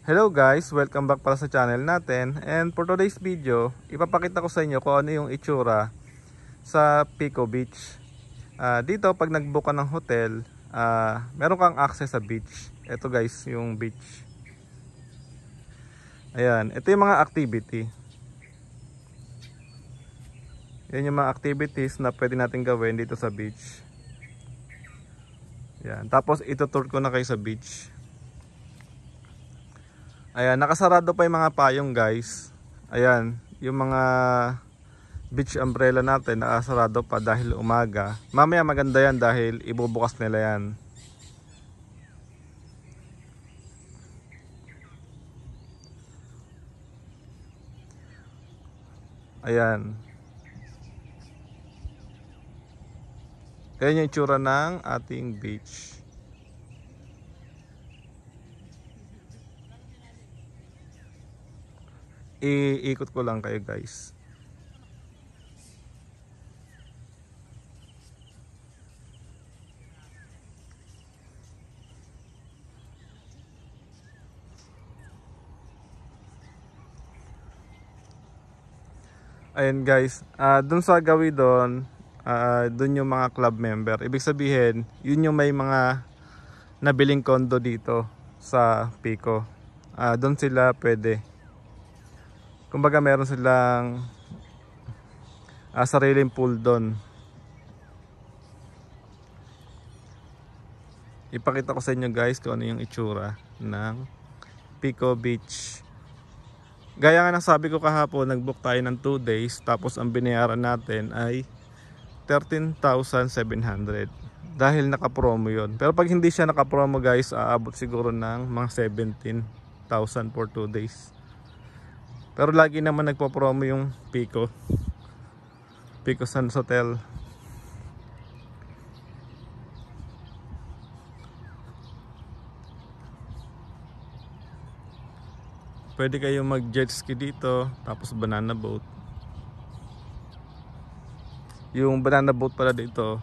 Hello guys, welcome back para sa channel natin. And for today's video, ipapakita ko sa inyo kung ano yung itsura sa Pico Beach. Dito pag nag-book ka ng hotel, meron kang access sa beach. Ito guys, yung beach. Ayan, ito yung mga activity. Yan yung mga activities na pwede natin gawin dito sa beach. Ayan, tapos itutour ko na kayo sa beach. Ayan, nakasarado pa yung mga payong guys. Ayan, yung mga beach umbrella natin nakasarado pa dahil umaga. Mamaya maganda yan dahil ibubukas nila yan. Ayan. Ayan yung itsura ng ating beach. Iikot ko lang kayo guys. Ayan guys, dun sa gawi doon, dun yung mga club member. Ibig sabihin, yun yung may mga nabiling condo dito sa Pico. Dun sila pwede. Kumbaga meron silang sariling pool doon. Ipakita ko sa inyo guys kung ano yung itsura ng Pico Beach. Gaya nga ng sabi ko kahapon, nag-book tayo ng 2 days. Tapos ang binayaran natin ay 13,700. Dahil naka-promo yun. Pero pag hindi siya naka-promo guys, aabot siguro ng mga 17,000 for 2 days. Pero lagi naman nagpo-promo yung Pico Sands Hotel. Pwede kayong mag jet ski dito, tapos banana boat. Yung banana boat pala dito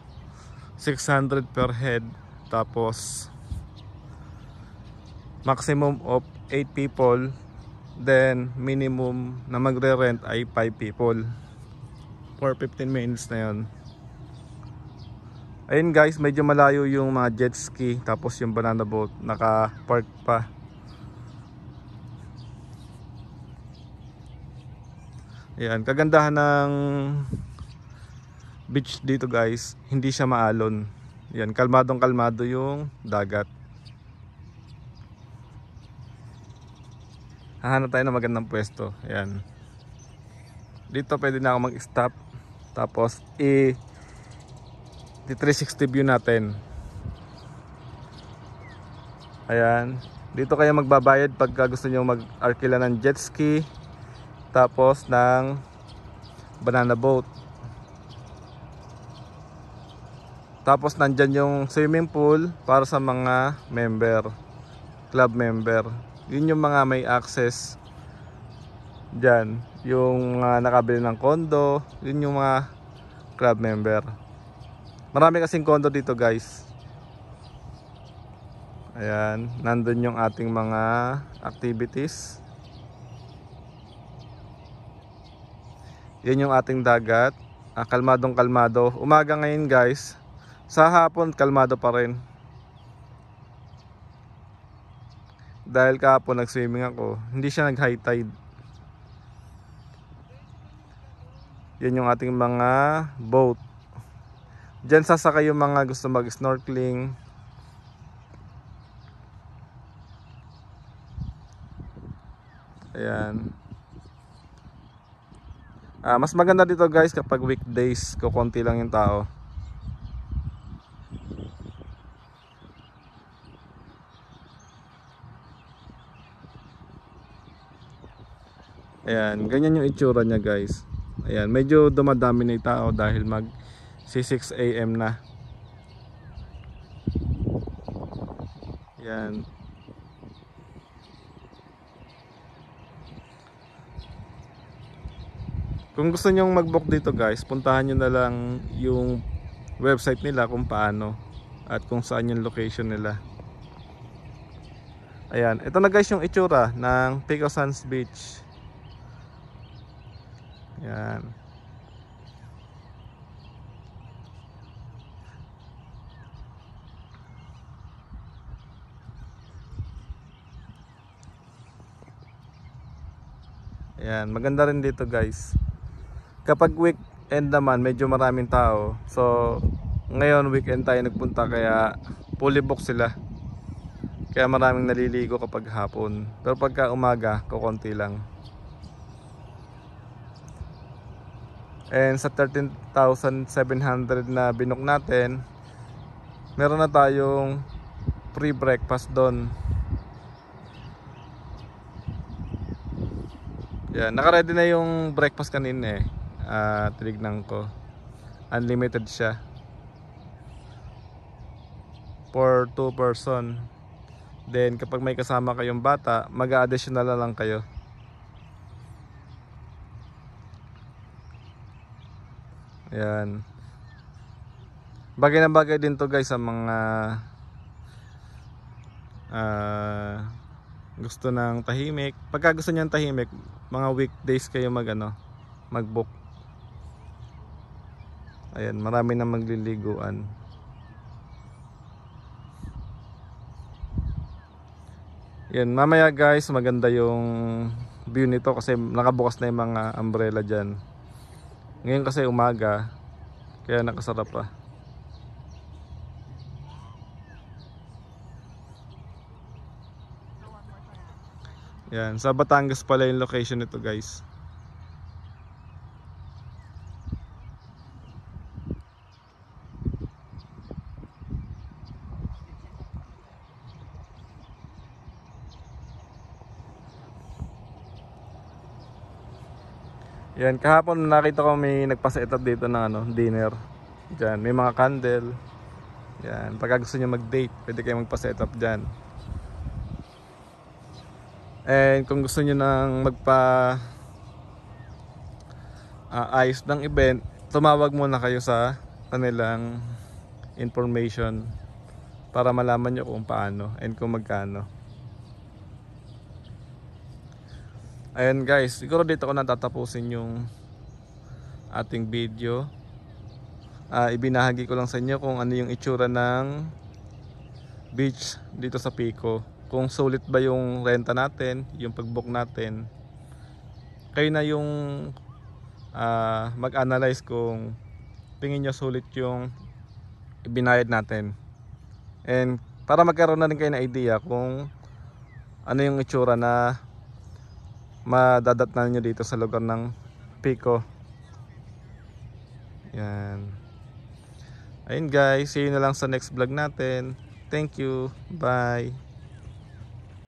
600 per head, tapos maximum of 8 people. Then minimum na magre-rent ay 5 people for 15 minutes na yun. Ayun guys, medyo malayo yung mga jet ski, tapos yung banana boat naka-park pa. Ayan, kagandahan ng beach dito guys, hindi siya maalon. Yan, kalmadong kalmado yung dagat. Hahanap tayo ng magandang pwesto. Ayan. Dito pwede na ako mag-stop. Tapos i-360 view natin. Ayan. Dito kayo magbabayad pagka gusto nyo mag-arkila ng jet ski. Tapos ng banana boat. Tapos nandyan yung swimming pool para sa mga member, club member. Yun yung mga may access dyan. Yung nakabili ng condo, yun yung mga club member. Marami kasing condo dito guys. Ayan, nandun yung ating mga activities. Yan yung ating dagat. Kalmadong kalmado. Umaga ngayon guys. Sa hapon kalmado pa rin. Dahil kahapon nag-swimming ako, hindi siya nag-high tide. Yan yung ating mga boat. Diyan sasakay yung mga gusto mag-snorkeling. Ayan. Mas maganda dito guys kapag weekdays, kukunti lang yung tao. Ayan, ganyan yung itsura niya guys. Ayan, medyo dumadami na yung tao dahil mag 6 AM na. Ayan. Kung gusto nyong mag-book dito guys, puntahan nyo na lang yung website nila kung paano at kung saan yung location nila. Ayan, ito na guys yung itsura ng Pico Sands Beach. Ayan. Ayan, maganda rin dito guys. Kapag weekend naman, medyo maraming tao. So, ngayon weekend tayo nagpunta kaya fully booked sila. Kaya maraming naliligo kapag hapon. Pero pagka umaga, kukonti lang. And sa 13,700 na binook natin, meron na tayong free breakfast doon. Yan, naka-ready na yung breakfast kanina eh. Tinignan ko. Unlimited siya. For 2 person. Then kapag may kasama kayong bata, mag-a-additional na lang kayo. Yan. Bagay na bagay din to guys sa mga gusto ng tahimik. Pagka gusto niyan tahimik, mga weekdays kayo mag-book. Ayan, marami na magliliguan. Yan, mamaya guys, maganda yung view nito kasi nakabukas na yung mga umbrella dyan. Ngayon kasi umaga, kaya nakasarap pa. Yan, sa Batangas pala yung location nito guys. Yan, kahapon nakita ko may nagpa-set up dito ng dinner. Diyan, may mga candle. Yan, pagka gusto niyo mag-date, pwede kayo magpa-set up diyan. And kung gusto niyo nang ayos ng event, tumawag muna kayo sa kanilang information para malaman niyo kung paano and kung magkano. Ayan guys, siguro dito ko natatapusin yung ating video. Ibinahagi ko lang sa inyo kung ano yung itsura ng beach dito sa Pico. Kung sulit ba yung renta natin, yung pag-book natin. Kayo na yung mag-analyze kung tingin nyo sulit yung ibinayad natin. And para magkaroon na rin kayo ng idea kung ano yung itsura na madadatnan nyo dito sa lugar ng Pico. Yan. Ayun guys, see you na lang sa next vlog natin. Thank you. Bye.